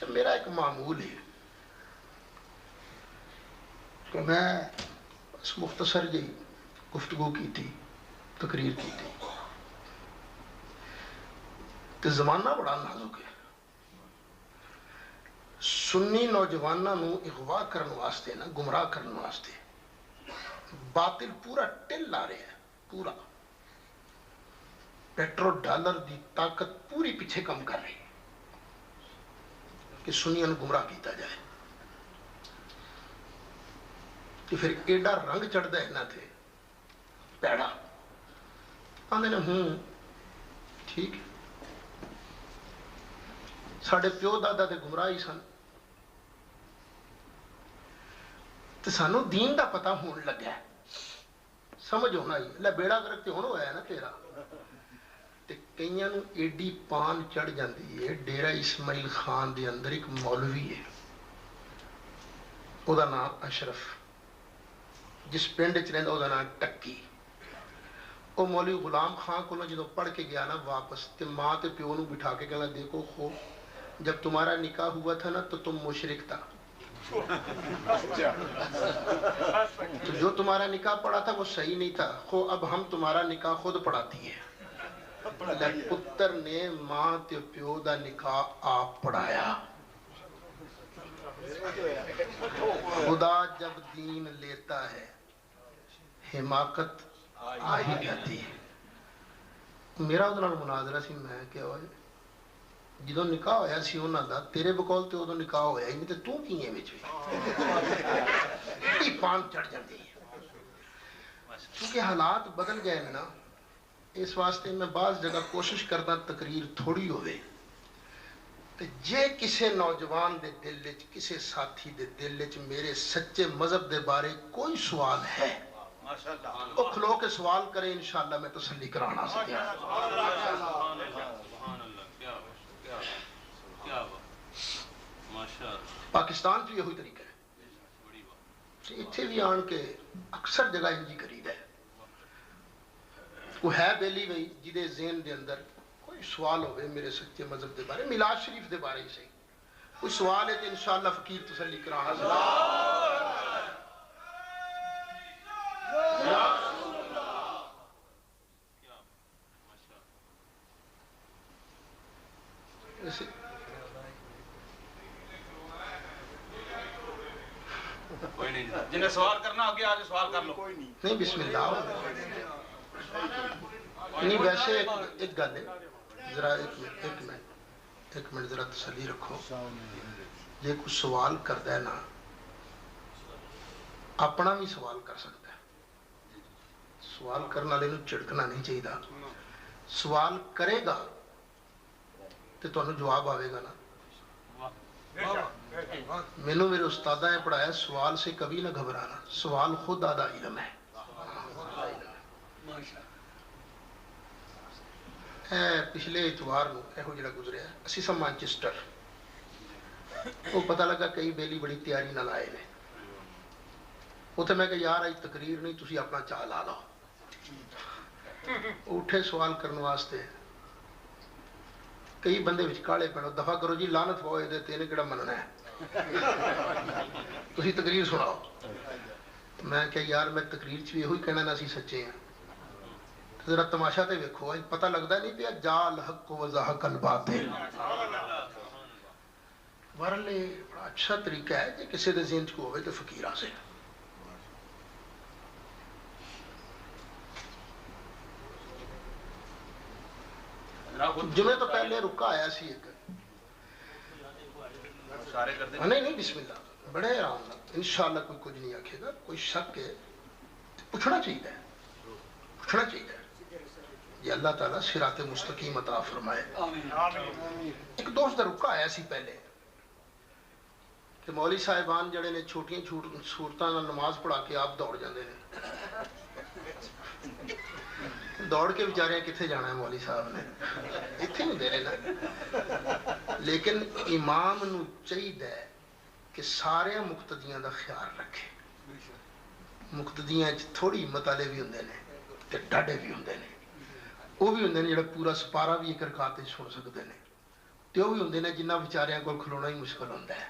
میرا ایک معمول ہے کہ میں بس مختصر جی گفتگو کی تھی، تقریر کی تھی کہ زمانہ بڑا نازک ہے. سنی نوجوانوں نو اغوا کرنے واسطے نا، گمراہ کرنے واسطے باطل پورا ٹل لا رہے ہیں. پورا پیٹرو ڈالر دی طاقت پوری پیچھے کم کر رہی کہ سنیاں نو گمراہ کیتا جائے. کہ پھر ایڈا رنگ چڑھتا ہے نہ تھے پیڑا آندے نے ہوں ٹھیک ہے. ساڑھے پیو دادا تے گمراہی سن تے سانو دین دا پتہ ہون لگا ہے، سمجھ ہونا ہی لے بیڑا گرک تے ہونا ہوا ہے نا تیرا. تے کئیاں نو ایڈی پان چڑھ جاندی ہے. ڈیرہ اسماعیل خان دے اندر ایک مولوی ہے، او دا نام اشرف، جس پنڈ چ رہندا او دا نام ٹکی. او مولوی غلام خان کو جدوں پڑھ کے گیا نا واپس تے ماں تے پیو نو بٹھا کے کہنا دیکھو خو جب تمہارا نکاح ہوا تھا نا تو تم مشرک تھا، تو جو تمہارا نکاح پڑھا تھا وہ صحیح نہیں تھا. خو اب ہم تمہارا نکاح خود پڑھاتی ہے. پتر نے ماں تے پیو دا نکاح آپ پڑھایا. خدا جب دین لیتا ہے حماقت آ ہی جاتی ہے. میرا ادھر مناظرہ سی میں کیا ہوئے جدو نکاح ہویا سی انہاں دا تیرے بقول تے ادو نکاح ہویا ہی نہیں تے تو کی ہے وچ وی پان چڑھ جاندی ہے. کیونکہ حالات بدل گئے ہیں نا، اس واسطے میں بعض جگہ کوشش کرتا تقریر تھوڑی ہوئے تے جے کسے نوجوان دے دل وچ کسے ساتھی دے دل وچ میرے سچے مذہب دے بارے کوئی سوال ہے وہ کھلو کے سوال کرے، انشاءاللہ میں تسلی کرانا سکیا. پاکستان تو یہی طریقہ ہے، اتھے بھی آن کے اکثر جگہ انجی کرید ہے. وہ ہے بیلی وئی جدے ذہن دے اندر کوئی سوال ہوئے میرے سچے مذہب دے بارے، میلاد شریف دے بارے ہی صحیح کوئی سوال ہے تو انشاءاللہ فقیر تسلی کرانا سکیا. جنہیں سوال کرنا ہوگی آج سوال کر لو. نہیں بسم اللہ. نہیں ویسے ایک گل ہے، ذرا ایک منٹ ذرا تسلی رکھو. یہ کچھ سوال کرتا ہے نا اپنا بھی سوال کر سکتا ہے. سوال کرنے والے چڑکنا نہیں چاہیے. سوال کرے گا تو تمہیں جواب آئے گا نا. مینوں میرے استادہ نے پڑھایا سوال سے کبھی نہ گھبرانا، سوال خود آدھا علم ہے. پچھلے اتوار نو ایہو جڑا گزریا اسی سا مانچسٹر وہ پتہ لگا کئی بیلی بڑی تیاری نال آئے نے. اتنے میں کہ یار آج تقریر نہیں تسی اپنا چاہ لا لو. اٹھے سوال کرنے واسطے کئی بندے وچ کالے پڑو دفعہ کرو جی لعنت پاؤ دے تینے کیڑا مننا ہے تسی تقریر سناؤ. میں کہ یار میں تقریر چ بھی یہی کہنا نا سی سچے ہیں. ذرا تماشا تے ویکھو پتہ لگتا نہیں پیا جا الحق و زہق الباطل. ورلے بڑا اچھا طریقہ ہے کہ کسی دے ذہن کو ہوئے تو فقیرہ سے جمعے تو پہلے رکا آیا سی ایک نہیں بسم اللہ بڑے آرام نال انشاءاللہ کوئی کچھ نہیں آکھے گا. کوئی شک ہے پوچھنا چاہیے، پوچھنا چاہیے. یہ اللہ تعالیٰ صراط مستقیم عطا فرمائے. ایک دوست دا رکا آیا سی پہلے کہ مولوی صاحبان جڑے نے چھوٹیاں صورتاں نماز پڑھا کے آپ دوڑ جاندے نے. دوڑ کے بیچارے کتنے جانا ہے مولوی صاحب نے اتنے نہیں دے رہے. لیکن امام نو چاہیے کہ سارے مقتدیاں دا خیال رکھے. مقتدیاں تھوڑی مطالعے بھی ہوندے نے تے ڈاڈے بھی ہوندے نے. وہ بھی ہوندے نے جڑا پورا سپارہ بھی ایک رکعت وچ سن سکدے نے. تو وہ بھی ہوندے نے جنہ بیچاریاں کو کھلونا ہی مشکل ہوتا ہے،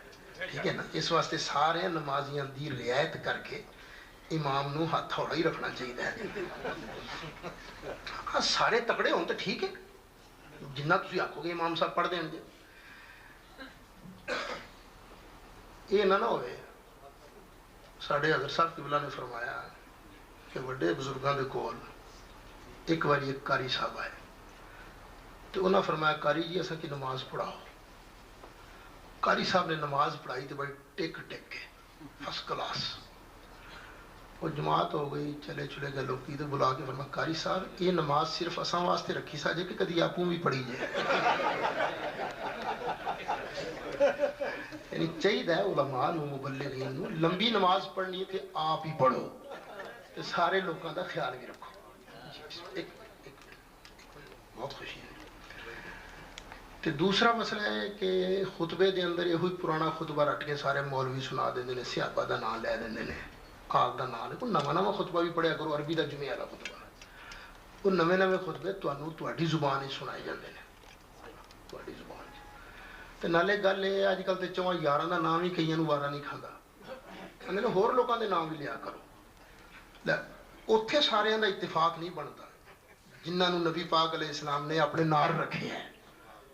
ٹھیک ہے نا. اس واسطے سارے نمازیاں دی رعایت کر کے امام نو ہاتھ تھوڑا ہی رکھنا چاہیے. ہاں سارے تکڑے ہون تو ٹھیک ہے، جنہ تسی آکھو گے امام صاحب پڑھ دین گے. یہ نہ ہوئے. ساڑھے حضرت صاحب قبلہ نے فرمایا کہ بڑے بزرگاں دے کول ایک باری ایک قاری صاحب آئے تو انہوں نے فرمایا قاری جی اساں کی نماز پڑھاؤ. قاری صاحب نے نماز پڑھائی تو بڑی ٹک ٹک کے فرسٹ کلاس. وہ جماعت ہو گئی، چلے چلے گئے لوگ تو بلا کے فرمایا قاری صاحب یہ نماز صرف اساں واسطے رکھی سا جے کہ کدی آپوں بھی پڑھی جائے. یعنی چاہیے علماء نو مبلغین نو لمبی نماز پڑھنی ہے کہ آپ ہی پڑھو تو سارے لوگوں کا خیال بھی رکھو. بہت خوشی ہے. تو دوسرا مسئلہ ہے کہ خطبے دے اندر یہ پرانا خطبہ رٹ کے سارے مولوی سنا دیں نے، صحابہ دا نام لے دیں نے، آل دا نام لے. کوئی نواں نواں خطبہ بھی پڑھیا کرو، عربی دا جمعے والا خطبہ. وہ نویں نویں خطبے تہاڈی زبان ہی سنائے جاندے نے، تہاڈی زبان. تو نالے گل یہ اج کل تو چواں یاراں دا نام ہی کئیاں نوں وارا نہیں کھاندا، کہندے نے ہور لوکاں دے نام بھی لیا کرو. لے اوتھے ساریاں دا اتفاق نہیں بنتا. جنہاں نوں نبی پاک علیہ السلام نے اپنے نال رکھے ہیں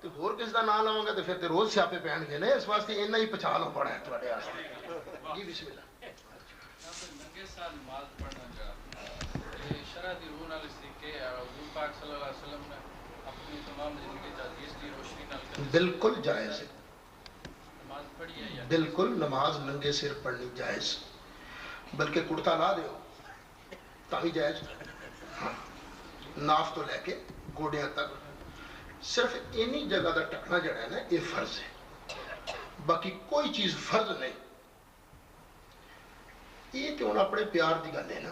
تو ہور کس دا نام لواں گا تو پھر تے روز سیاپے پین گے نے. اس واسطے اتنا ہی پچھا لو پڑا ہے تہاڈے واسطے. جی بسم اللہ. ننگے سال نماز پڑھنا جا یہ شرع دی روح نال سیکھے حضور پاک صلی اللہ علیہ وسلم نے اپنی تمام زندگی حدیث دی روشنی نال بالکل جائز ہے، نماز پڑھی ہے یا بالکل نماز ننگے سر پڑھنی جائز، بلکہ کرتا لا دیو تاہی جائز. ہاں ناف تو لے کے گوڑیاں تک صرف اینی جگہ دا ٹکنا جڑا ہے نا یہ فرض ہے، باقی کوئی چیز فرض نہیں. یہ کہ انہوں اپنے پیار دی گل ہے نا،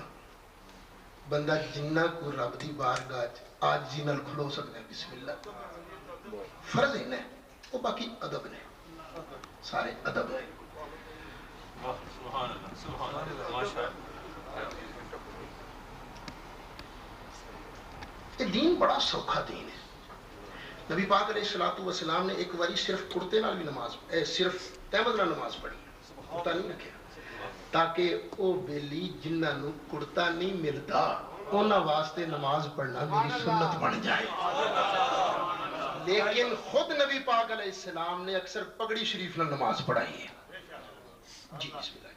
بندہ جنہ کو رب دی بارگاہ آجزی نال کھلو سکتا ہے بسم اللہ فرض ہے نا. وہ باقی ادب نے، سارے ادب ہیں. سبحان اللہ سبحان اللہ ماشاء اللہ. یہ دین بڑا سوکھا دین ہے. نبی پاک علیہ الصلوۃ والسلام نے ایک باری صرف کرتے نال بھی نماز صرف تہمد نال نماز پڑھی، کرتا نہیں رکھیا تاکہ وہ بیلی جنہاں نو کرتا نہیں ملتا انہاں واسطے نماز پڑھنا میری سنت بن جائے. لیکن خود نبی پاک علیہ السلام نے اکثر پگڑی شریف نال نماز پڑھائی ہے. جی بسم اللہ.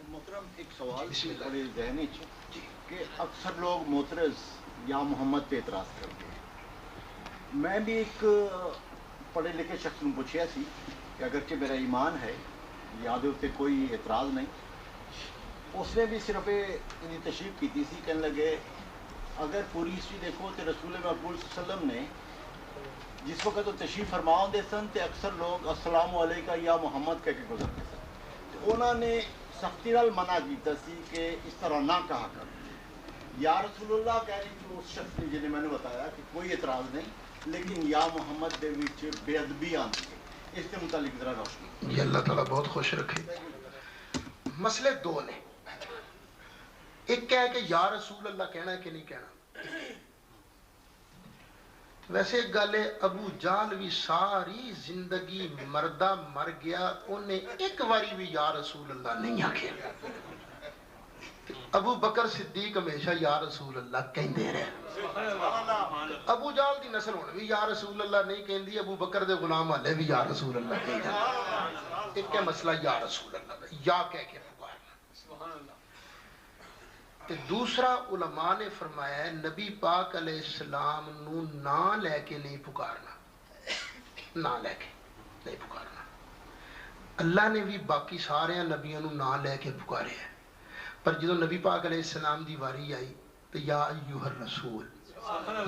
محترم ایک سوال بڑے ذہنی چ کہ اکثر لوگ معترض یا محمد پہ اعتراض کرتے ہیں. میں بھی ایک پڑھے لکھے شخص نے پوچھا سی کہ اگرچہ میرا ایمان ہے یاد ہوتے کوئی اعتراض نہیں، اس نے بھی صرف انہیں تشریف کی سی. کہنے لگے اگر پوری ہسٹری دیکھو تو رسول مقبول صلی اللہ علیہ وسلم نے جس وقت وہ تشریف فرماؤں دے سن تو اکثر لوگ السلام علیکہ یا محمد کہہ کے گزرتے سن. تو انہوں نے سختی نال منع کیتا سی کہ اس طرح نہ کہا کر. یا رسول اللہ کہہ رہی کہ اس شخص نے جنہیں میں نے بتایا کہ کوئی اعتراض نہیں، لیکن یا محمد دے وچ بے ادبی آتی ہے. اس کے متعلق ذرا روشنی. یہ اللہ تعالیٰ بہت خوش رکھے. مسئلے دو نے، ایک کہہ کہ یا رسول اللہ کہنا ہے کہ نہیں کہنا. ویسے ایک گل ہے ابو جہل بھی ساری زندگی مردہ مر گیا انہیں ایک باری بھی یا رسول اللہ نہیں آکھیا. ابو بکر صدیق ہمیشہ یا رسول اللہ کہندے رہے. ابو جہل دی نسل ہن بھی یا رسول اللہ نہیں کہندی، ابو بکر دے غلام ہلے بھی یا رسول اللہ کہندے. ایک ہے مسئلہ یا رسول اللہ دا، یا کہہ کے پکارنا. تے دوسرا علماء نے فرمایا ہے نبی پاک علیہ السلام نو نہ لے کے نہیں پکارنا، نہ لے کے نہیں پکارنا. اللہ نے بھی باقی سارے نبیوں نو نہ لے کے پکارے ہیں، پر جدو نبی پاک علیہ السلام دی واری آئی تو یا ایوہ الرسول،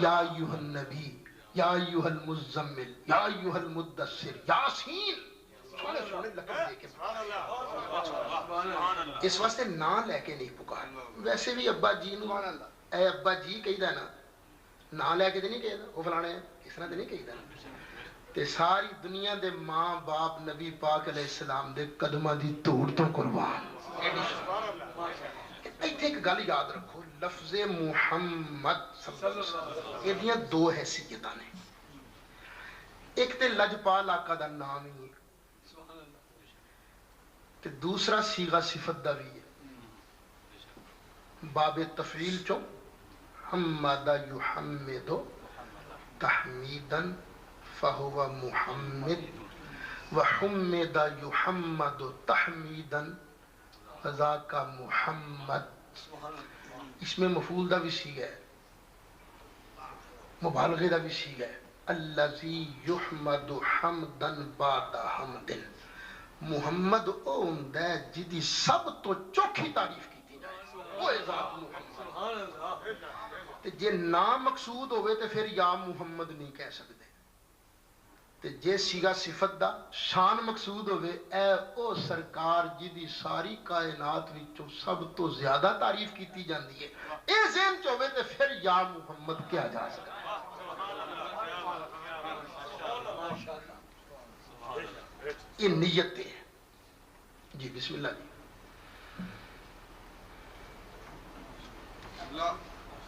یا ایوہ النبی، یا ایوہ المزمل، یا ایوہ المدثر، یاسین سونے سونے لقب دے کے اس واسطے نہ لے کے نہیں پکارنا. ویسے بھی ابا جی نو اے ابا جی کہی دا نا، نہ لے کے دے نہیں کہی دا وہ فلانے اس طرح دے نہیں کہی دا. تے ساری دنیا دے ماں باپ نبی پاک علیہ السلام دے قدمہ دی توڑ تو قربان. ایتھے ایک گل یاد رکھو، لفظ محمد صلی اللہ علیہ وسلم یہ دو حیثیتاں نے. ایک تے لجپال آقا دا نام ہی ہے تے دوسرا سیغہ صفت دا بھی ہے باب تفعیل چو حمد یحمد تحمیدن فہو محمد وحمد یحمد تحمیدن فذاک محمد. اس میں مفعول دا بھی سیغہ ہے مبالغے دا بھی سیغہ ہے الذی یحمد حمدن بعد حمدن. محمد او ہوندا ہے جدی سب تو چوکھی تعریف کیتی جائے وہ ذات محمد. تے جے نام مقصود ہوئے تے پھر یا محمد نہیں کہہ سکتے تے جے سیغہ صفت دا شان مقصود ہوئے اے او سرکار جدی ساری کائنات وچوں سب تو زیادہ تعریف کیتی جاندی ہے اے ذہن چ ہوئے تے پھر یا محمد کہا جا سکتا ہے. یہ نیت ہے. جی بسم اللہ جی. اللہ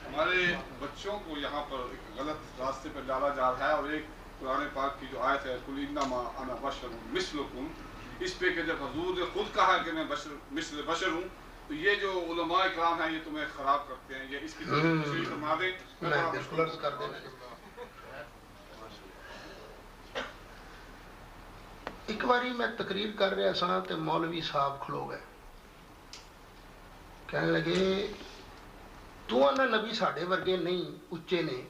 ہمارے بچوں کو یہاں پر ایک غلط راستے پر ڈالا جا رہا ہے اور ایک قرآن پاک کی جو آیت ہے قل انما انا بشر مثلکم اس پہ کہ جب حضور نے خود کہا کہ میں مثل بشر ہوں تو یہ جو علماء کرام ہیں یہ تمہیں خراب کرتے ہیں یہ اس کی تشریح فرما دیں. میں بالکل عرض کر دینا. ایک باری میں تقریر کر رہا سا تے مولوی صاحب کھلو گئے کہنے لگے تو آنا نبی ساڑھے ورگے نہیں اچے نے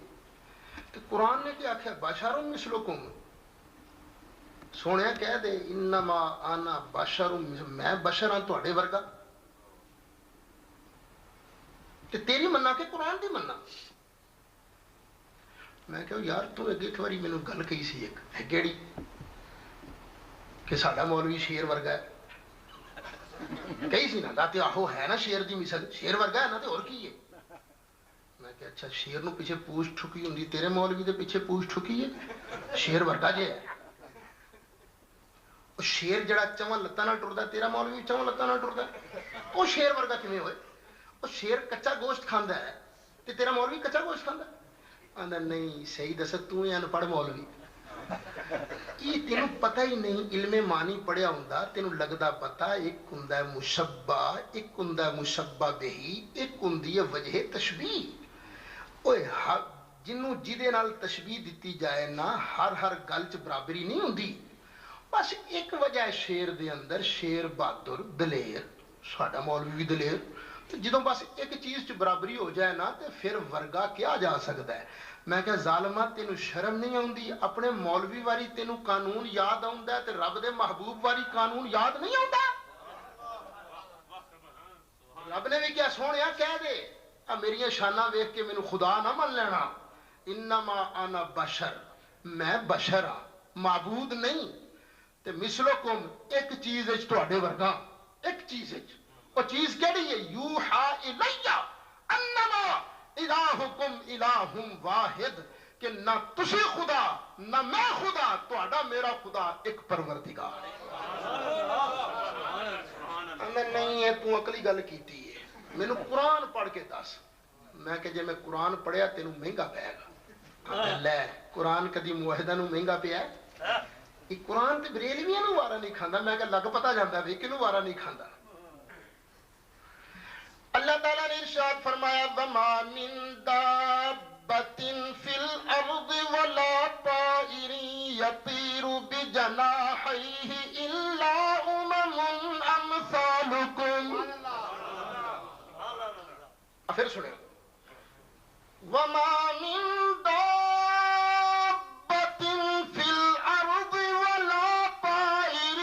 تو قرآن نے کیا آخیا بشر مثلکم. سونے کہہ دے انما انا بشر میں بشر ہاں تہاڈے ورگا تے تیری مننا کہ قرآن دی مننا. میں کہو یار تو اگے ایک باری مینوں گل کہی سی ایک ہے کیڑی کہ ساڈا مولوی شیر ورگا ہے کہی سی نا تے آہو ہے نا شیر دی مثال شیر ورگا ہے نا تے اور کی ہے. میں کہ اچھا شیر نو پیچھے پوچھ ٹھکی ہوندی تیرے مولوی دے پیچھے پوچھ ٹھکی ہے شیر ورگا جے ہے. شیر جڑا چواں لتاں نال ٹردا تیرا مولوی چواں لتاں نال ٹردا وہ شیر ورگا کیویں ہوئے. وہ شیر کچا گوشت کھاندا ہے تے تیرا مولوی کچا گوشت کھاندا ہے. آندا نہیں صحیح دس تو ان پڑھ مولوی یہ تینوں پتہ ہی نہیں علم معنی پڑھیا ہوندا تینوں لگدا پتہ ایک ہوندا ہے مشبہ ایک ہوندا ہے مشبہ بہی ایک ہوندی ہے وجہ تشبیہ. اوئے جنوں جدے نال تشبیہ دتی جائے نا ہر گل چ برابری نہیں ہوندی. بس ایک وجہ ہے شیر دے اندر شیر بہادر دلیر ساڈا مولوی بھی دلیر تو جدوں بس ایک چیز چ برابری ہو جائے نا تے پھر ورگا کیا جا سکتا ہے. میں کہ ظالمہ تینوں شرم نہیں آوندی اپنے مولوی واری تینوں قانون یاد آوندا ہے تے رب دے محبوب واری قانون یاد نہیں آوندا. رب نے بھی کیا سونیا کہہ دے میری شانہ ویکھ کے مینوں خدا نہ من لینا انما انا بشر میں بشر ہاں معبود نہیں. تے مثلکم ایک چیز وچ تہاڈے ورگا ایک چیز وچ وہ چیز کیڑی ہے یوحا الیہ انما الہکم الہ واحد کہ نہ تسی خدا نہ میں خدا تہاڈا میرا خدا ایک پروردگار ہے. نہیں ہے تو عقلی گل کیتی ہے مینوں قرآن پڑھ کے دس. میں کہ جے میں قرآن پڑھیا تینوں مہنگا پائے گا. لے قرآن کدی موحدہ نوں مہنگا پیا ہے یہ قرآن تے بریلویاں نوں وارا نہیں کھاندا. میں کہ لگ پتہ جاندا وی کینوں وارا نہیں کھاندا. اللہ تعالیٰ نے ارشاد فرمایا وما من دابۃ فی الارض ولا طائر یطیر بجناحیہ الا امم امثالکم. پھر سنیں وما من دابۃ فی الارض ولا طائر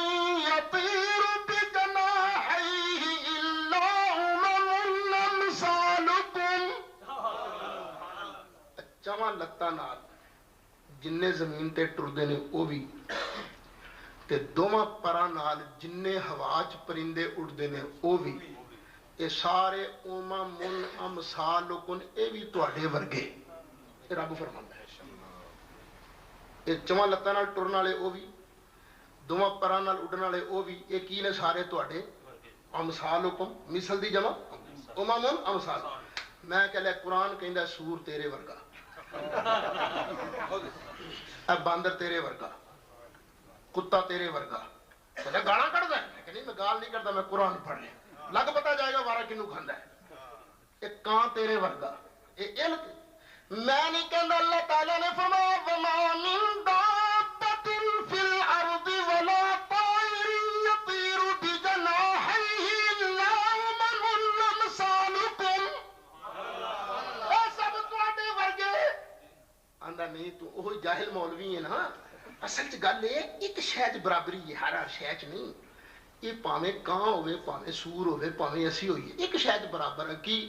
یطیر بجناحیہ الا امم امثالکم. چواں لتاں نال جننے زمین تے ٹردے نے او بھی تے دوواں پراں نال جننے ہوا چ پرندے اڑدے نے او بھی یہ سارے امم امثالکم اے بھی تہاڈے ورگے رب فرماندا ہے. یہ چواں لتاں نال ٹرن والے او بھی دوواں پراں نال اڑن والے او بھی یہ کی نے سارے تہاڈے امثالکم مثل دی جمع امم امثال. میں کہ لے قرآن کہندا سور تیرے ورگا باندر تیرے ورگا، کتا تیرے ورگا، گالا کٹ ہے کہ نہیں؟ میں گال نہیں کرتا، میں قرآن پڑھ لیا، لگ پتا جائے گا وارا کنوں کھانا ہے۔ ایک کان تیرے ورگا، میں نہیں کہنا، اللہ تعالیٰ نے فرمایا وَمَا مِن دَابَّةٍ فِي الْأَرْضِ وَلَا طَائِرٍ يَطِيرُ بِجَنَاحَيْهِ إِلَّا أُمَمٌ أَمْثَالُكُمْ، اے سب تواڈے ورگے۔ آندا نہیں تو وہی جاہل مولوی ہے نا، اصل چ گل ہے ایک شے چ برابری ہے، ہر شے چ نہیں۔ یہ پاویں کان ہوے، پاویں سور ہوے، پاویں اسی ہوئیے، ایک شے چ برابر ہے۔ کی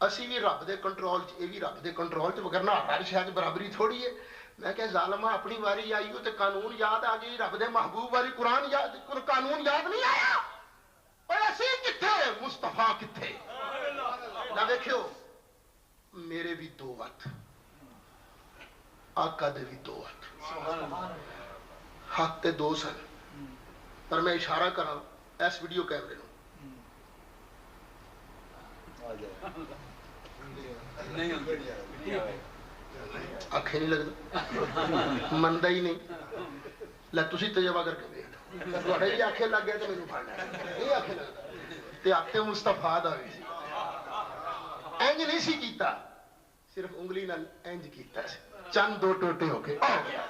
اسی بھی رب دے کنٹرول چ، یہ بھی رب دے کنٹرول چ، وگرنہ ہر شے چ برابری تھوڑی ہے۔ میں کہ ظالمہ اپنی واری آئی ہو تے قانون یاد آ گئی، رب دے محبوب واری قرآن یاد، قانون یاد نہیں آیا۔ پر اسی کتھے، مصطفیٰ کتھے؟ نہ دیکھو میرے بھی دو ہاتھ، آقا دے بھی دو ہاتھ، ہاتھ تے دو سن، پر میں اشارہ کراں اس ویڈیو کیمرے نو، آنکھیں نہیں لگتا، مندا ہی نہیں۔ لے تسی تجربہ کر کے دیکھ، تواڈے جی آنکھیں لگ گئے تو مینوں پڑھنا نہیں آنکھیں لگتا۔ تے آتے مصطفیٰ دا وی سی، انج نہیں سی کیتا، صرف انگلی نال انج کیتا سی، چند دو ٹوٹے ہو کے آ گیا۔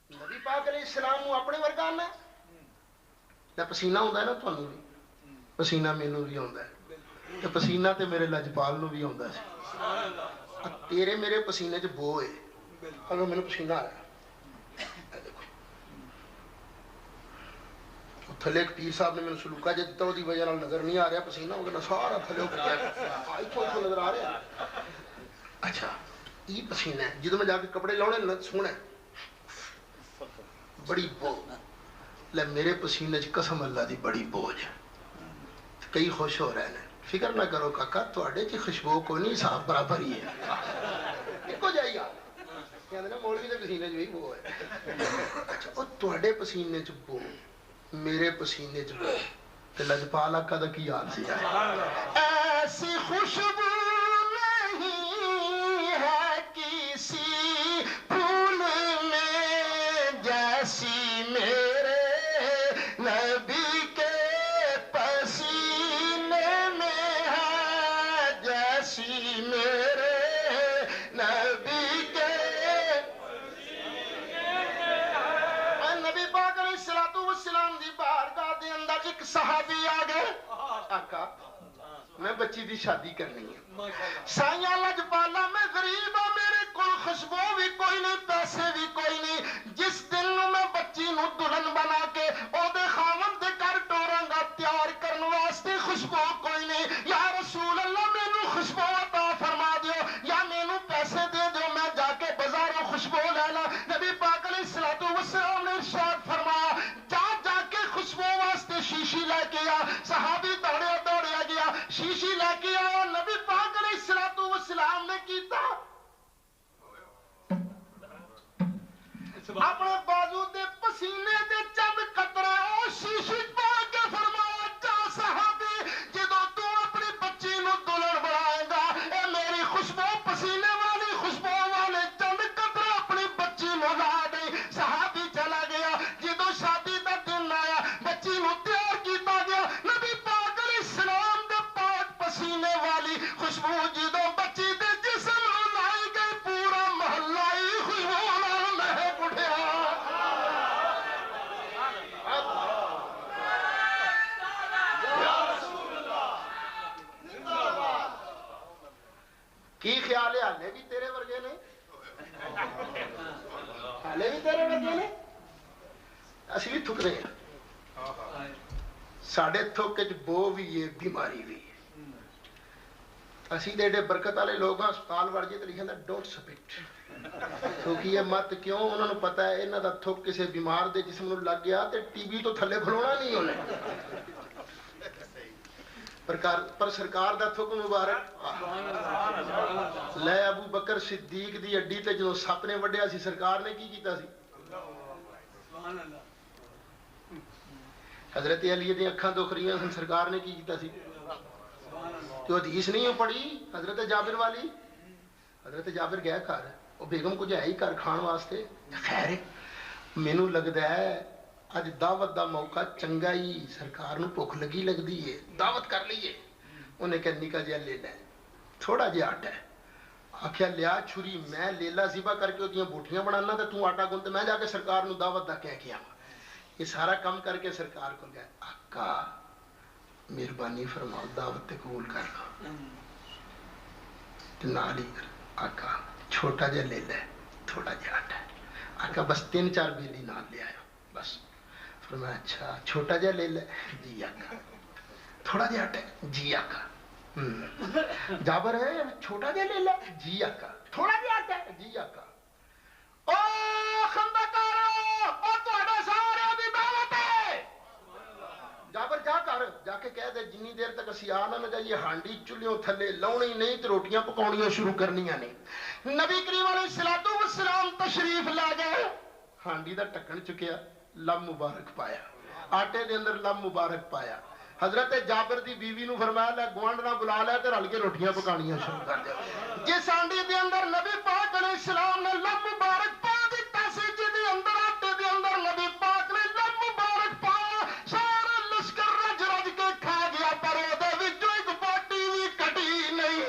نبی پاک علیہ السلام اپنے ورگا آنا ہے، پسینہ ہوتا ہے نا، تمہیں بھی پسینہ، مینوں بھی آتا ہے، تو پسینہ تے میرے لجپال نو بھی آتا ہے۔ تیرے میرے پسینے چ بو ہے، اگر مینوں پسینہ آیا، تھلے ایک پیر صاحب نے میرے سلوکا جی دتا، وہ وجہ نظر نہیں آ رہا پسینہ، وہ سارا تھلے اتوں نظر آ رہا۔ اچھا یہ پسینہ ہے، جدو میں جا کے کپڑے لاؤنے سونا بڑی بو، لے میرے پسینے چ قسم اللہ دی بڑی بوجھ، کئی خوش ہو رہے ہیں۔ فکر نہ کرو کاکا، تواڈے چ خوشبو کوئی نہیں، صاحب برابر ہی ہے، ایکو جائی آ کہندے نے مولوی دے پسینے چ بھی بو ہے۔ اچھا وہ تواڈے پسینے چ بو، میرے پسینے چ بو، تے لجپال آقا دا کی حال سی؟ ایسی خوشبو نہیں ہے کسی پھول میں جیسی میرے نبی کے پسینے میں ہے، جیسی میرے نبی کے۔ نبی پاک علیہ الصلوۃ والسلام دی بارگاہ دے اندر ایک صحابی آ گئے، آقا میں بچی دی شادی کرنی ہے، سائیاں لجپالا میں غریب ہوں، میرے کو خوشبو بھی کوئی نہیں، پیسے بھی کوئی نہیں، جس دن میں بچی نو دلہن بنا کے او دے خاوند دے گھر ٹوراں گا، تیار کرن واسطے خوشبو کوئی نہیں۔ یا رسول اللہ مینوں خوشبو عطا فرما دیو، یا مینوں پیسے دے دیو، میں جا کے بازاروں خوشبو لے لا۔ نبی پاک علیہ الصلوۃ والسلام نے ارشاد فرمایا جا کے خوشبو واسطے شیشی لے کے آ۔ صحابی دوڑیا گیا، شیشی لے کے آیا، نبی پاک علیہ الصلوۃ والسلام نے کیتا اپنے بازو دے پسینے دے چند قطرے او شیشی پا کے فرمایا جا صحابی، جدو تو اپنی بچی نو دلہن بنائے گا، اے میری خوشبو پسینے والی خوشبو والے چند قطرے اپنی بچی نو لا دے۔ صحابی چلا گیا، جدو شادی دا دن آیا، بچی نو تیار کیتا گیا، نبی پاک علیہ السلام دے پاک پسینے والی خوشبو جدو بچی دے جسم نو لائی گئی، پورا محلہ ہی خوشبو نال مہک اٹھیا۔ کی خیال ہے؟ حالے بھی تیرے ورگے نے، حالے بھی تیرے ورگے نے، اسی بھی تھک رہے ہیں، ساڑھے تھوک چ بو بھی ہے، بیماری بھی ہے۔ اسی دے ایڈے برکت والے لوگ ہاں، اسپتال وڑ جائے تو لکھا ہے ڈونٹ سپٹ، تھوکیے مت، کیوں؟ انہوں نے پتا ہے انہوں دا تھوک کسی بیمار دے جسم نو لگ گیا تے ٹی وی تو تھلے کھلونا نہیں انہیں، پر سرکار دا تھوک مبارک لے ابو بکر صدیق دی اڈی تے جدوں سپ نے وڈیا سی، سرکار نے کی کیتا سی؟ حضرت علی دی اکھاں دکھ رہی ہیں سرکار نے کی کیتا سی تو حدیث نہیں ہو پڑھی حضرت جابر والی حضرت جابر گیا گھر وہ بیگم کچھ ہے ہی گھر کھان واسطے خیر مینوں لگدا ہے اج دعوت دا موقع چنگا ہی سرکار نو بھوک لگی لگدی ہے دعوت کر لئیے انہیں کہ نکا جہا لے لے تھوڑا جہا آٹا ہے آخیا لیا چھری میں لیلا زیبا کر کے وہ بوٹیاں بنانا تو آٹا گن تو میں جا کے سرکار نو دعوت دا کہہ کے آواں یہ سارا کام کر کے سرکار کو گیا آقا مہربانی فرماؤ دعوت قبول کر لو نال ہی آقا چھوٹا جہا لے لے تھوڑا جہا آٹا ہے آقا بس 3-4 بیلی نال لے آئے بس فرمایا اچھا چھوٹا جہا لے لے جی آقا تھوڑا جہا آٹا ہے جی آقا جابر ہے چھوٹا جہا لے لے جی آقا تھوڑا جہا آٹا ہے جی آقا او خندقارو او تہاڈا سارے دی دعوت ہے جابر جا کر جا کے کہہ دے جنی دیر تک اسی آ نہ جائیے ہانڈی چولیوں تھلے لاؤنی نہیں تے روٹیاں پکاؤنیاں شروع کرنیاں نہیں نبی کریم علیہ الصلوۃ والسلام تشریف لا گئے ہانڈی دا ٹکن چکیا لم مبارک پایا آٹے دے اندر لم مبارک پایا حضرت جابر دی بیوی نو فرمایا لے گوانڈ نہ بلا لے تے رل کے روٹیاں پکانیاں شروع کر دے جس ہانڈی دے اندر نبی پاک علیہ السلام نے لم مبارک پا دتا سی جے دے اندر آٹے دے اندر نبی پاک نے لم مبارک پایا سارا لشکر رج رج کے کھا گیا پر او دے وچوں ایک بوٹی وی کٹی نہیں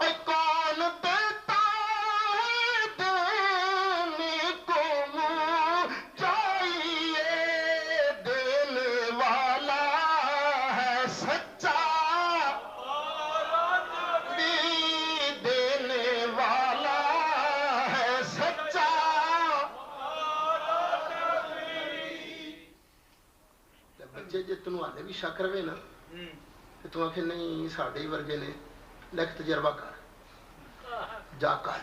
اے کون دیتا ہے دینے کو چاہیے دینے والا ہے سچا بھی دینے والا ہے سچا بچے جے تنوں ہالے بھی شک رہے نا کہ تو آخے نہیں ساڈے ہی ورگے نے لکھ تجربہ کر جا کر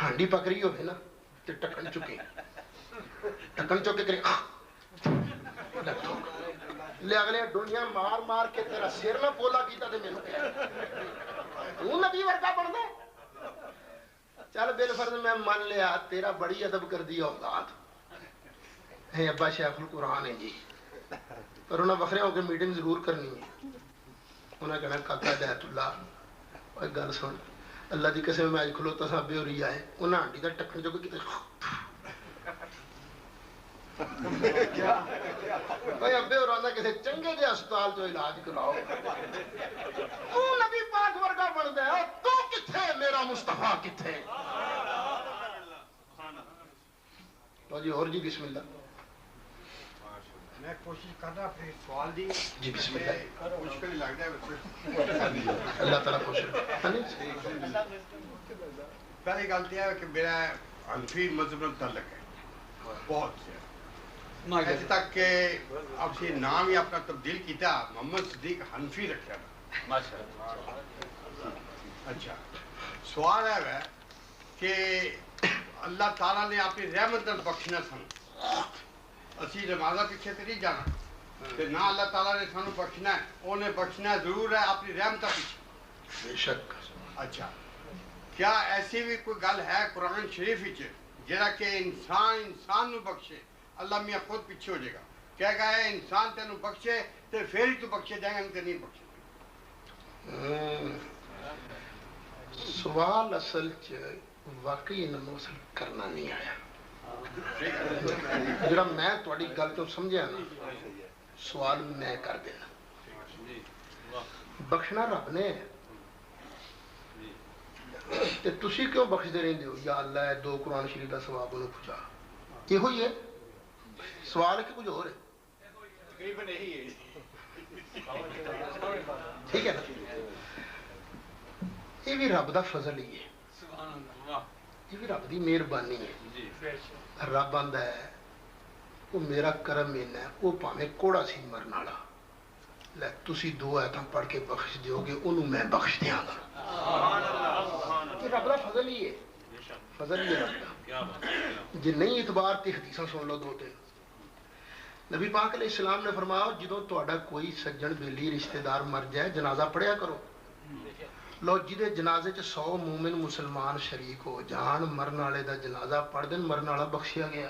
ہانڈی پکڑی ہوئے نا تے ٹکن چکے کرے لے اگلے ڈونیاں مار مار کے تیرا سر نہ پولا کیتا تے مینوں تو نبی ورگا بندا چل بالفرض میں مان لیا تیرا بڑی ادب کر دی اولاد ہے ابا شیخ القرآن ہے جی پر انہیں وکھرے ہو کے میٹنگ ضرور کرنی ہے انہیں کہنا کاکا ہدایت اللہ اور گل سن اللہ دی قسم میں اج کھلوتا سا ابے ہوری آئے انہیں ہانڈی دا ٹکن جو کہ کتے بھائی ابے ہو رہا کسی چنگے جے ہسپتال تو علاج کراؤ تو نبی پاک ورگا بندا ہے تو کتھے میرا مصطفیٰ کتھے تو جی اور جی بسم اللہ میں کوشش کر رہا پھر سوال دی جی بسم اللہ مشکل لگ رہا ہے اللہ تعالیٰ خوش رکھے پہلی گل تو ہے کہ میرا حنفی مذہب میں تعلق ہے بہت سے ایسے تک کہ اب سے نام ہی اپنا تبدیل کیتا محمد صدیق حنفی رکھا اچھا سوال ہے کہ اللہ تعالیٰ نے اپنی رحمت بخشنا سن اسی نمازہ پیچھے تو نہیں جانا کہ نہ اللہ تعالیٰ نے سانو بخشنا ہے انہیں بخشنا ضرور ہے اپنی رحمتہ پیچھے بے شک اچھا کیا ایسی بھی کوئی گل ہے قرآن شریف جہاں کہ انسان نو بخشے اللہ میاں خود پیچھے ہو جائے گا کہہ گا ہے انسان تینوں بخشے تو پھر ہی تو بخشے جائے گا نہیں تو نہیں بخشے سوال اصل واقعی انہوں اصل کرنا نہیں آیا جڑا میں تھوڑی گل تو سمجھا نا سوال میں کر دینا بخشنا رب نے تے تسی کیوں بخش دے رہے ہو یا اللہ ہے 2 قرآن شریف دا ثواب انہوں پوچھا یہ ہوئی ہے سوال ہے کہ کچھ اور ہے تقریباً یہی ہے ٹھیک ہے نا یہ بھی رب دا فضل ہی ہے یہ بھی رب دی مہربانی ہے رب آندا ہے وہ میرا کرم اینا ہے وہ پاویں کوڑا سی مرن والا لے تسی 2 آیتاں پڑھ کے بخش دیو گے انہوں میں بخش دیاں گا یہ رب دا فضل ہی ہے فضل ہی ہے رب دا جی نہیں اعتبار تے حدیثاں سن لو 2 نبی پاک علیہ السلام نے فرمایا جدوں تہاڈا کوئی سجن بیلی رشتہ دار مر جائے جنازہ پڑھیا کرو لو جدے جنازے 100 مومن مسلمان شریک ہو جان مرن والے دا جنازہ پڑھ دین مرن والا بخشیا گیا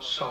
100।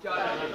40।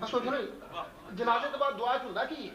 ਬਸ ਸੋਚੋ ਨਾ ਜਨਾਜ਼ੇ ਤੋਂ ਬਾਅਦ ਦੁਆ ਚ ਹੁੰਦਾ ਕੀ ਹੈ?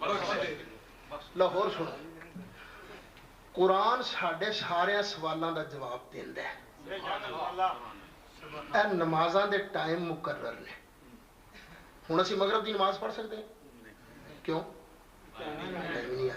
ਬਖਸ਼ ਦੇ। ਲਾਹੌਰ ਸੁਣੋ, ਕੁਰਾਨ ਸਾਡੇ ਸਾਰਿਆਂ ਸਵਾਲਾਂ ਦਾ ਜਵਾਬ ਦਿੰਦਾ ਹੈ। ਇਹ ਨਮਾਜ਼ਾਂ ਦੇ ਟਾਈਮ ਮੁਕਰਰ ਨੇ। ਹੁਣ ਅਸੀਂ ਮਗਰਬ ਦੀ ਨਮਾਜ਼ ਪੜ੍ਹ ਸਕਦੇ ਹਾਂ? ਕਿਉਂ? ਟਾਈਮ ਨਹੀਂ ਹੈ।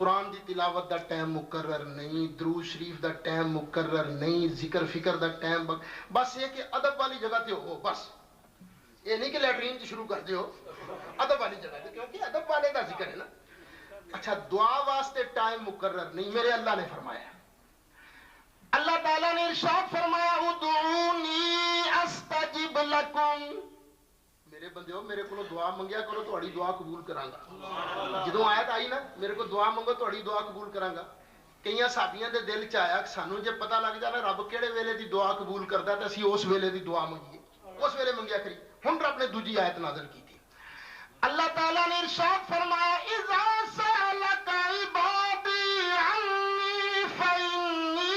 قرآن دی تلاوت دا ٹائم مقرر نہیں، درود شریف دا ٹائم مقرر نہیں، ذکر فکر دا ٹائم بس یہ کہ ادب والی جگہ تے ہو، بس یہ نہیں کہ لیٹرین شروع کر دیو، ادب والی جگہ تے، کیونکہ ادب والے دا ذکر ہے نا۔ اچھا دعا واسطے ٹائم مقرر نہیں، میرے اللہ نے فرمایا، اللہ تعالیٰ نے ارشاد فرمایا ادعونی استجب لکم، میرے بندے ہو میرے کو دعا منگیا کرو تہاڈی دعا قبول کراں گا۔ جدوں آیت آئی نا میرے کو دعا منگو تہاڈی دعا قبول کراں گا، کئی صحابیاں دے دل چ آیا سانو جے پتہ لگ جائے رب کہڑے ویلے دی دعا قبول کردا تے اسی اس ویلے دی دعا منگیے، اس ویلے منگیا کری۔ ہن رب نے دوجی آیت نازل کی تھی، اللہ تعالیٰ نے ارشاد فرمایا اذا سألک عبادی عنی فإنی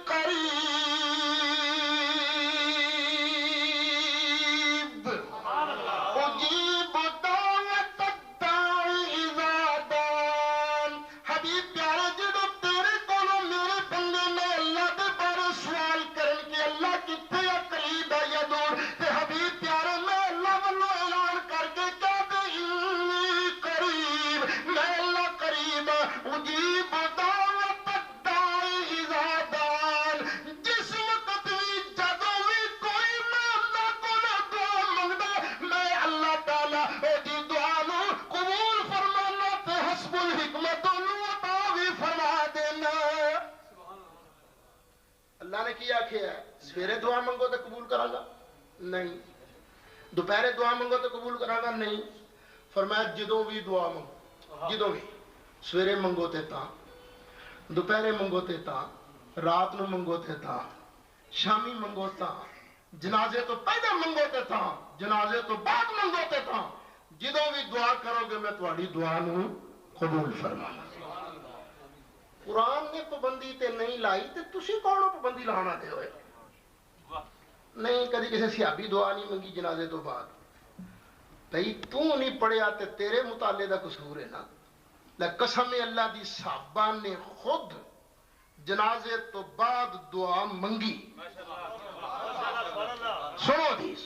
قریب اجیب دعوت الداعی اذا دعان۔ حبیب پیارے جدو تیرے کولو میرے بندے نے اللہ دے بارے سوال کرن کہ اللہ کتنے ہے قریب ہے یا دور، تے حبیب پیارے میں اللہ والو اعلان کر کے کہہ دے انی قریب، میں اللہ قریب ہاں، اجیب دعوت الداعی اذا دعان۔ جس وقت بھی جدوں بھی کوئی میں اللہ کولو دعا منگدا میں اللہ تعالیٰ دی دعا نو قبول فرمانا تے حسب الحکمت نو عطا بھی فرما دینا۔ اللہ نے کیا آکھیا ہے سویرے دعا منگو تے قبول کراں گا نہیں، دوپہرے دعا منگو تے قبول کراں گا نہیں، فرمایا جدوں بھی دعا منگو، جدوں بھی سویرے منگو تے تاں، دوپہرے منگو تے تاں، رات نو منگو تے تاں، شامی منگو تاں، جنازے تو پہلے منگو تے تاں، جنازے تو بعد منگو تے تاں، جدوں بھی دعا کرو گے میں تہاڈی دعا نو قبول فرماواں۔ قرآن نے پابندی تے نہیں لائی تے تسی کون پابندی لانا دے ہوئے؟ نہیں کدی کسی صحابی دعا نہیں منگی جنازے تو بعد، بھئی تو نہیں پڑھیا تے تیرے مطالعے دا قصور ہے نا۔ قسم اللہ دی صحابہ نے خود جنازے تو بعد دعا منگی۔ سنو حدیث،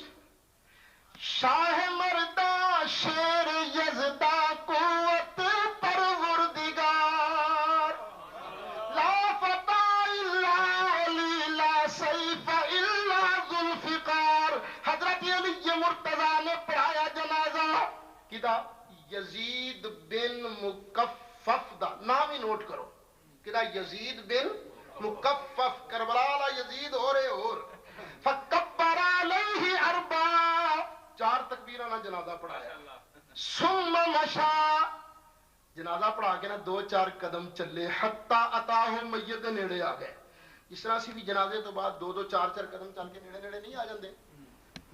شاہ مردہ شیر یزدہ قوت پروردگار، لا فتح الا علی لا سیف الا ذوالفقار۔ حضرت علی مرتضیٰ نے پڑھایا جنازہ کدا یزید بن مکفف دا، نام ہی نوٹ کرو کدا یزید بن مکفف، کربلا والا یزید اور فکبر علیہ اربع، 4 تکبیراں نال جنازہ پڑھایا، ثم مشا، جنازہ پڑھا کے نا 2-4 قدم چلے، حتی اتاہم، میت دے نیڑے آ گئے۔ اس طرح سی بھی جنازے تو بعد 2-2 4-4 قدم چل کے نیڑے نیڑے نہیں آ جاندے،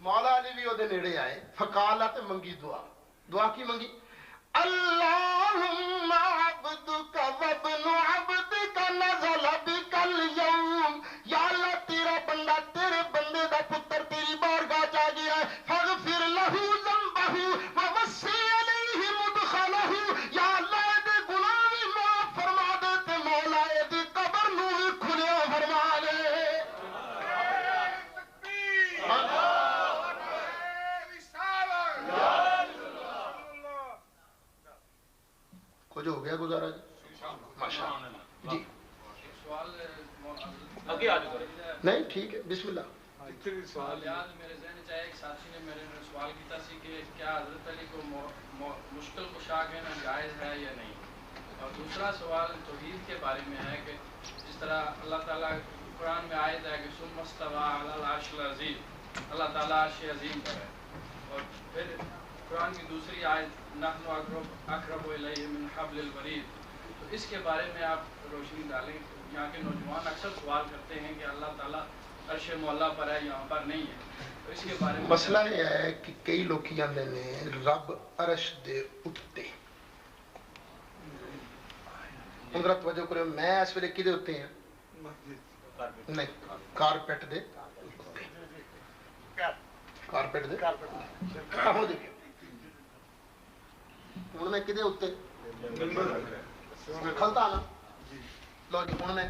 مولا علی بھی وہ نیڑے آئے، فقالا تے منگی دعا، دعا کی منگی اللہم عبدک وابن عبدک نزل بک اليوم، یا اللہ تیرا بندہ تیرے بندے دا پتر تیری بارگاہ جا گیا ہے، فاغفر لہ ذنبہ ووسع علیہ مدخلہ، یا اللہ دے گناہ بھی معاف فرما دے تے مولا دی قبر نو بھی کھلیا فرما دے۔ کچھ ہو گیا گزارا جی؟ ماشاءاللہ جی سوال آگے آ جاؤ۔ نہیں ٹھیک ہے بسم اللہ۔ سوال یاد میرے ذہن چ آیا، ایک ساتھی نے میرے سوال کیا سی کہ کیا حضرت علی کو مشکل کشا کہنا جائز ہے یا نہیں، اور دوسرا سوال توحید کے بارے میں ہے کہ جس طرح اللہ تعالیٰ قرآن میں آیت ہے کہ ثم استویٰ علی العرش العظیم، اللہ تعالیٰ عرش عظیم پر ہے، اور پھر قرآن کی دوسری آیت نحن اقرب الیہ من حبل الورید، تو اس کے بارے میں آپ روشنی ڈالیں۔ یہاں کے نوجوان اکثر سوال کرتے ہیں کہ اللہ تعالیٰ عرش معلیٰ پر ہے یہاں پر نہیں ہے، تو اس کے بارے میں مسئلہ یہ ہے کہ کئی لوگ آندے نے رب عرش دے اتے، ذرا توجہ کرو، میں اس ویلے کدے اتے ہیں؟ نہیں، کارپیٹ دے اتے، کارپیٹ دے ہو دیکھو ہوں میں کدے اتے کھلتا نا، لو جی ہوں میں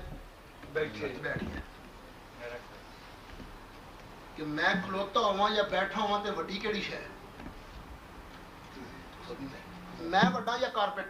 بیٹھ گیا کہ میں کھلوتا ہوا یا بیٹھا ہوا تے وڈی کیڑی شے ہے؟ میں وڈا یا کارپیٹ؟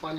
5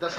10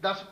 10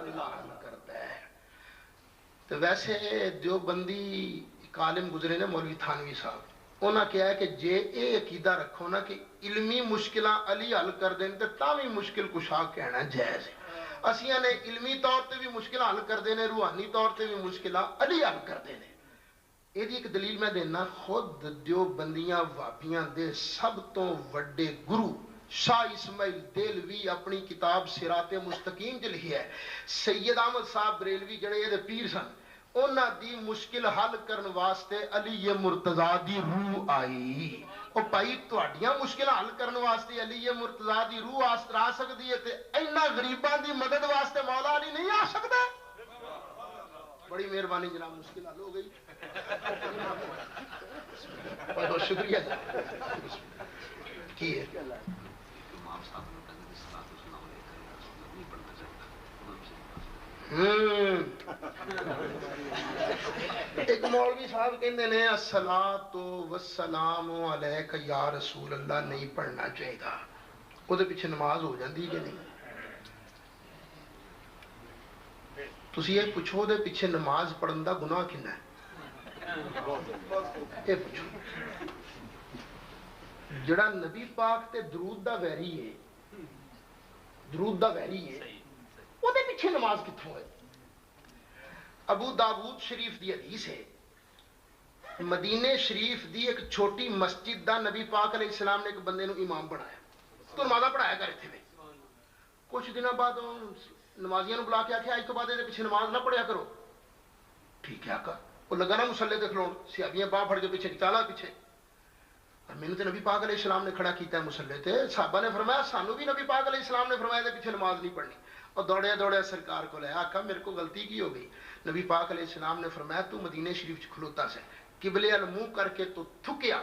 اللہ حل کرتا ہے. تو ویسے دیوبندی عالم گزرے نے مولوی تھانوی صاحب, انہاں کیا ہے کہ جے اے عقیدہ رکھو نا کہ علمی مشکلاں علی حل کر دیں تے تاں بھی مشکل کشا کہنا جائز ہے. اسیاں نے علمی طور تے بھی مشکل حل کر دینے, روحانی طور تے بھی مشکلاں علی حل کر دینے. یہ ایک دلیل میں دینا, خود دیوبندیاں وابیاں دے سب تو وڈے گرو شاہ اسماعیل دیلوی اپنی کتاب صراط مستقیم چ لکھی ہے, سید احمد صاحب بریلوی جڑے یہ پیر سن, انہاں دی مشکل حل کرن واسطے علی مرتضیٰ دی روح آئی. او بھائی تہاڈیاں مشکل حل کرن واسطے علی مرتضیٰ دی روح آ سکدی ہے تے اینا غریباں دی مدد واسطے مولا علی نہیں آ سکدا؟ بڑی مہربانی جناب, مشکل حل ہو گئی. بہت شکریہ کی ہے ایک مولوی صاحب کہندے نے الصلاۃ والسلام علیک یا رسول اللہ نہیں پڑھنا چاہیے, وہ پیچھے نماز ہو جاندی کہ نہیں؟ تسی یہ پوچھو دے پیچھے نماز پڑھن دا گناہ کنا ہے؟ یہ پوچھو. جڑا نبی پاک تے درود دا ویری ہے, درود دا ویری ہے, وہ دے پیچھے نماز کتھوں ہے؟ ابو داود شریف دی حدیث ہے, مدینے شریف دی ایک چھوٹی مسجد دا نبی پاک علیہ السلام نے ایک بندے نو امام بنایا, تو نمازہ پڑھایا کر اتنے میں. کچھ دنوں بعد نمازیاں نو بلا کے آکھیا اج تو بعد یہ پیچھے نماز نہ پڑھیا کرو. ٹھیک ہے آقا. وہ لگا نا مسلے تے کھلون, صحابیاں باہ پھڑ کے پیچھے چالا پیچھے, اور مینوں تے نبی پاک علیہ السلام نے کھڑا کیتا ہے مسلے تے. صحابہ نے فرمایا سانو بھی نبی پاک علیہ السلام نے فرمایا تے پیچھے نماز نہیں پڑھنی. اور دوڑیا دوڑیا سرکار کو لے, آقا میرے کو غلطی کی ہو گئی. نبی پاک علیہ السلام نے فرمایا تو مدینے شریف چ کھلوتا سے, قبلے ال منہ کر کے تو تھکیا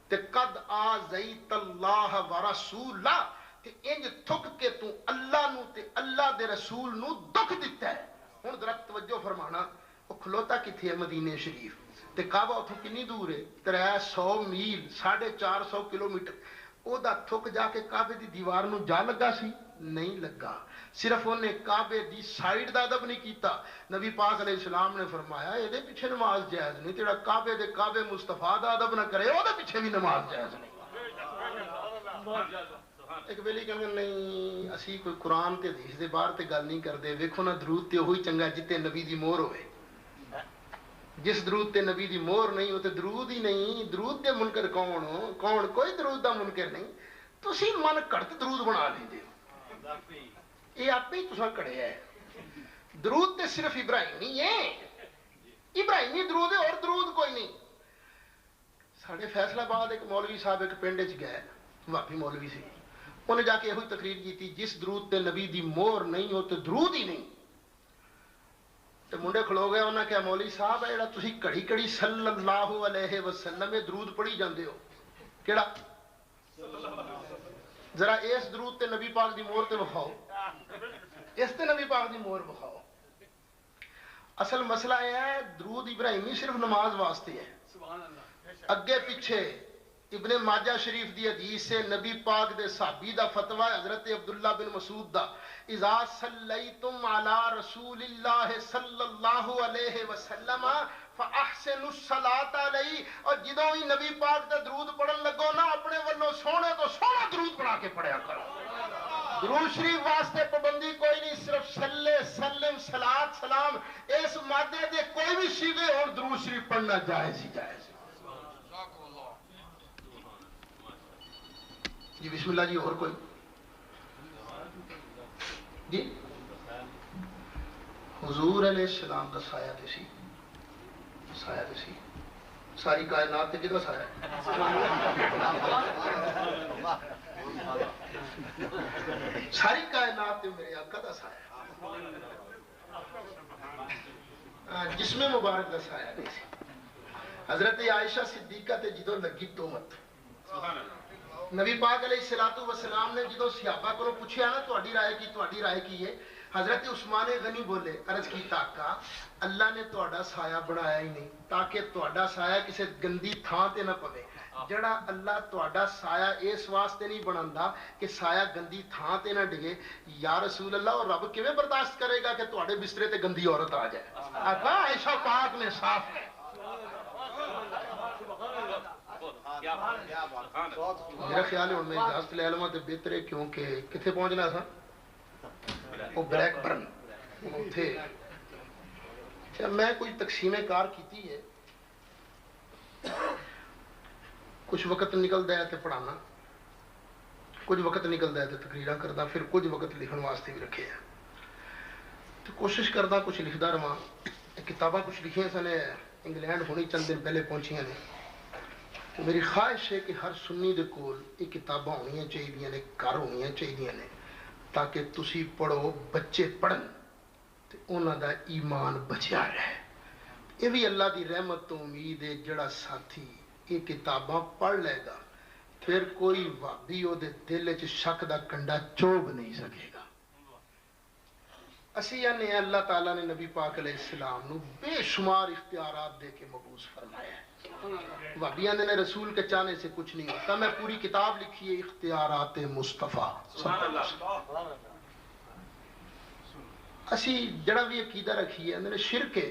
تے قد آذیت اللہ ورسولہ, تے انج تھک کے تو اللہ نو تے اللہ دے رسول نو دکھ دیتا ہے. ہن ذرا توجہ فرمانا, وہ کھلوتا کتھے ہے؟ مدینے شریف. تے کعبہ اتھوں کنی دور ہے؟ 300 میل, 450 کلومیٹر. او دا تھک جا کے کعبے دی دیوار نو جا لگا سی؟ نہیں لگا. صرف انہیں کعبے دی سائیڈ دا ادب نہیں کیتا. نبی پاک علیہ السلام نے فرمایا اے دے پیچھے نماز جائز نہیں, تیرا کعبے دے کعبے مصطفیٰ دا ادب نہ کرے او دے پیچھے بھی نماز جائز نہیں. ایک ویلی کہنے نہیں اسی کوئی قرآن تے حدیث دے باہر تے گل نہیں کردے. ویکھو نا درود تے وہی چنگا جتے نبی دی مہر ہوئے. جس درود تے نبی دی مہر نہیں, وہ تے درود ہی نہیں. درود دے منکر کون ہو؟ کون؟ کوئی درود دا منکر نہیں. تسی من کڑت درود بنا لیندے ہو, یہ آپ ہی تساں کڑے ہے. درود تے صرف ابراہیمی ہے, ابراہیمی درود ہے اور درود کوئی نہیں. ساڑھے فیصلہ بعد ایک مولوی صاحب ایک پنڈ چ گئے, واپی مولوی سی, انہیں جا کے یہ تقریر کی تھی جس درود تے نبی دی مہر نہیں ہو تے درود ہی نہیں. تے منڈے کھلو گئے, انہاں کہا مولوی صاحب ہے جڑا تسی کڑی کڑی صلی اللہ علیہ وسلم درود پڑھی جاندے ہو, کیڑا؟ ذرا اس درود تے نبی پاک دی مہر تے بخاؤ, اس تے نبی پاک دی مہر بخاؤ. اصل مسئلہ یہ ہے درود ابراہیمی صرف نماز واسطے ہے. اگے پیچھے ابن ماجہ شریف دی حدیث سے نبی پاک دے صحابی دا فتوی حضرت عبداللہ بن مسعود دا, اذا صلیتم علی رسول اللہ صلی اللہ علیہ وسلم فاحسنوا الصلاۃ علیہ, اور جدوں ہی نبی پاک دا درود پڑھن لگو نا اپنے والوں سونے تو سونا درود پڑھا کے پڑھیا کرو. درود شریف واسطے پابندی کوئی نہیں, صرف صلی سلم صلاۃ سلام اس مادے دے کوئی بھی سیغے اور درود شریف پڑھنا جائز ہی جائز. جی بسم اللہ جی. اور کوئی جی؟ حضور علیہ السلام کا سایہ تے سی, سایہ تے سی, ساری کائنات تے جدا سایہ ہے. ساری کائنات تے میرے آقا دا سایہ ہے, جسم مبارک دا سایہ نہیں سی. حضرت عائشہ صدیقہ تے جدو لگی تہمت, نبی پاک علیہ الصلوۃ والسلام نے جدو صحابہ کو پوچھیا نا تہاڈی رائے کی ہے, حضرت عثمان غنی بولے عرض کی تاکہ اللہ نے تہاڈا سایہ بنایا ہی نہیں تاکہ تہاڈا سایہ کسی گندی تھان تے نہ پوے جڑا اللہ تہاڈا سایہ اس واسطے نہیں بناوندا کہ سایہ گندی تھان تے نہ ڈگے یا رسول اللہ اور رب کیویں برداشت کرے گا کہ تہاڈے بسترے تے گندی عورت آ جائے آقا عائشہ پاک نے صاف ہے میرا خیال ہے ہن میں اجازت لے لواں تے بہتر ہے کیونکہ کتھے پہنچنا تھا وہ بلیک برن اتھے میں کچھ تقسیم کار کیتی ہے کچھ وقت نکلتا ہے تو پڑھانا کچھ وقت نکلتا ہے تو تقریراں کردا پھر کچھ وقت لکھن واسطے بھی رکھے ہیں تو کوشش کردا کچھ لکھدا رہواں کتاباں کچھ لکھیاں سن انگلینڈ ہونی چند دن پہلے پہنچیاں نے تو میری خواہش ہے کہ ہر سنی دے کول یہ کتاباں ہونیاں چاہیے نے گھر ہونیاں چاہیے نے تاکہ تسی پڑھو بچے پڑھن تے انہاں دا ایمان بچیا رہے یہ بھی اللہ دی رحمت تو امید ہے جڑا ساتھی یہ کتاباں پڑھ لے گا پھر کوئی وابی او دے دل وچ شک دا کنڈا چوب نہیں سکے گا اسی نے اللہ تعالیٰ نے نبی پاک علیہ السلام نو بے شمار اختیارات دے کے مبعوث فرمایا ہے وابیاں نے رسول کے چاہنے سے کچھ نہیں ہوتا میں پوری کتاب لکھی ہے اختیارات مصطفیٰ اسی جڑا بھی عقیدہ رکھی ہے انہوں نے شرک ہے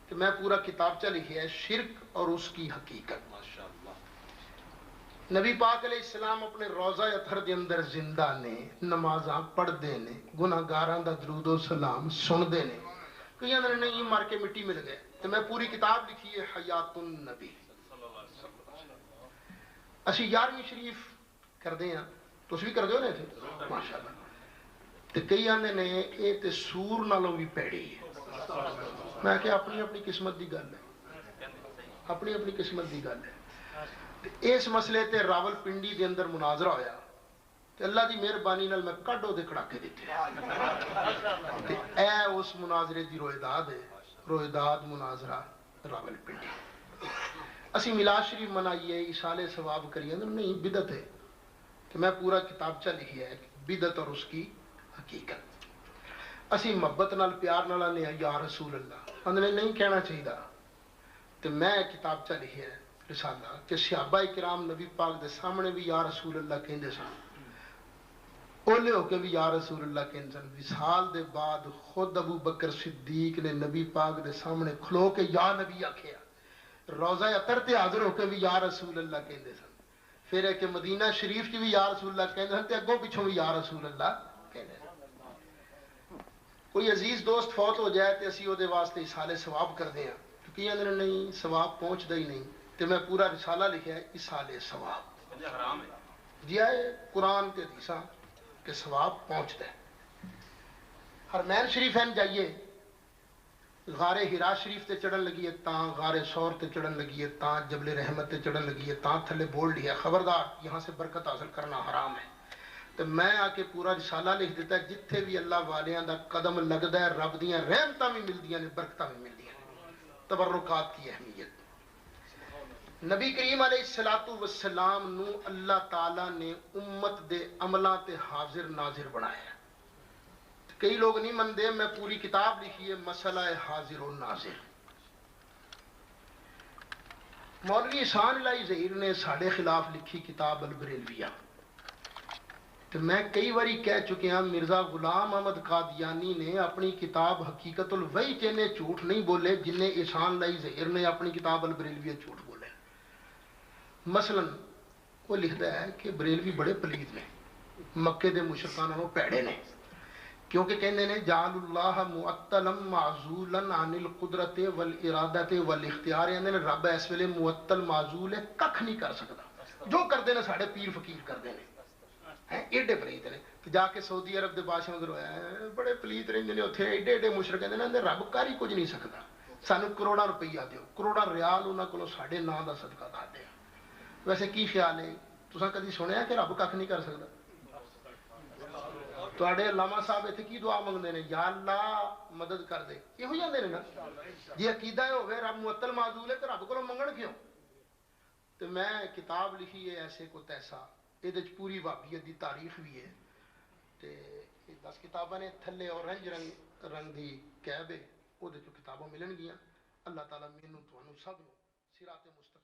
کہ میں پورا کتابچہ لکھی ہے شرک اور اس کی حقیقت نبی پاک علیہ السلام اپنے روضہ اطہر دے اندر زندہ نے نمازاں پڑھ دے نے گناہگاراں دا درود و سلام سن دے نے کئی اندر نہیں مار کے مٹی مل گئے تو میں پوری کتاب لکھی ہے حیات النبی اسی 11ویں شریف کر دے ہیں تو اس بھی کر دے ہو رہے تھے ماشاءاللہ تو کئی آنے نے یہ تے سور نالوں بھی پیڑی ہے میں کہ اپنی اپنی قسمت دی گل ہے اپنی اپنی قسمت دی گل ہے اس مسئلے تے راول پنڈی دے اندر مناظرہ ہویا تے اللہ دی مہربانی نال میں کڈو دے کڑاکے دیتے تے اے اس مناظرے دی رویداد ہے رویداد مناظرہ راول پنڈی اسی میلاد شریف منائیے اشالے ثواب کریے نہیں بدعت ہے کہ میں پورا کتابچہ لکھی ہے بدعت اور اس کی حقیقت اسی محبت نال پیار نال آنے یا رسول اللہ انہوں نے نہیں کہنا چاہیے تو میں کتابچہ لکھی ہے رسالہ کہ صحابہ کرام نبی پاک دے سامنے بھی یا رسول اللہ کہندے سن اولے ہو کے بھی یا رسول اللہ کہندے سن وصال دے بعد خود ابو بکر صدیق نے نبی پاک دے سامنے کھلو کے یا نبی آکھیا روضہ اطہر تے حاضر ہو کے بھی یا رسول اللہ کہندے سن پھر ہے کہ مدینہ شریف کی بھی یا رسول اللہ کہندے سن تے اگوں پیچھوں بھی یا رسول اللہ کہندے سن کوئی عزیز دوست فوت ہو جائے تے اسی او دے واسطے اصالے ثواب کر دیں کیونکہ اندر نہیں ثواب پہنچدا ہی نہیں تے میں پورا رسالہ لکھا ہے اصالے ثواب جی آئے قرآن کے حدیثاں کہ ثواب پہنچتا ہے حرمین شریفین جائیے غار ہرا شریف تے چڑھن لگی ہے تاں غار سور تے چڑھن لگی ہے تاں جبل رحمت تے چڑھن لگی ہے تاں تھلے بولڈ ہے خبردار یہاں سے برکت حاصل کرنا حرام ہے تو میں آ کے پورا رسالہ لکھ دیتا ہے جتھے بھی اللہ والیاں دا قدم لگدا ہے رب دیاں رحمتاں بھی ملدیاں نے برکتاں بھی ملدیاں نے تبرکات کی اہمیت نبی کریم علیہ السلام نو اللہ تعالیٰ نے امت دے عملہ تے حاضر ناظر بنایا کئی لوگ نہیں مندے میں پوری کتاب لکھی ہے مسئلہ حاضر و ناظر مولوی احسان الہی ظہیر نے ساڑھے خلاف لکھی کتاب البریلویہ تو میں کئی باری کہہ چکے ہیں مرزا غلام احمد قادیانی نے اپنی کتاب حقیقت الوحی چنے جھوٹ نہیں بولے جن نے احسان الہی ظہیر نے اپنی کتاب البریلویہ جھوٹ بولے مثلا وہ لکھتا ہے کہ بریلوی بڑے پلید نے مکے دے مشرکان وہ پیڑے نے کیونکہ کہنے نے جعل اللہ معطلا معزولا عن القدرت والارادت والاختیار یعنی رب اس ویلے معطل معزول ہے ککھ نہیں کر سکتا جو کردے نے ساڑھے پیر فقیر کردے نے ایڈے پلید نے تو جا کے سعودی عرب دے بادشاہ اندر ہویا ہے بڑے پلید رہندے نے اوتھے ایڈے ایڈے مشرک کہندے نے رب کر ہی کچھ نہیں سکتا سانو کروڑا روپیہ دیو کروڑا ریال انہاں کولوں ساڈے نام دا صدقہ دا دے ویسے کی خیال ہے تساں کدی سنیا کہ رب ککھ نہیں کر سکتا تواڈے علامہ صاحب ایتھے کی دعا منگدے نے یا اللہ مدد کر دے یہ ہوئی جاندے نے نا جی عقیدہ ہوے رب معطل معزول ہے تے رب کولوں منگن کیوں تے میں کتاب لکھی ہے ایسے کو تیسا یہ پوری وہابیت دی تاریخ بھی ہے تے کہ 10 کتاباں نے تھلے اورنج رنگ دی کیب ہے وہ چوں کتاباں ملن گیاں اللہ تعالیٰ مینوں تانوں سب نوں صراط مستقیم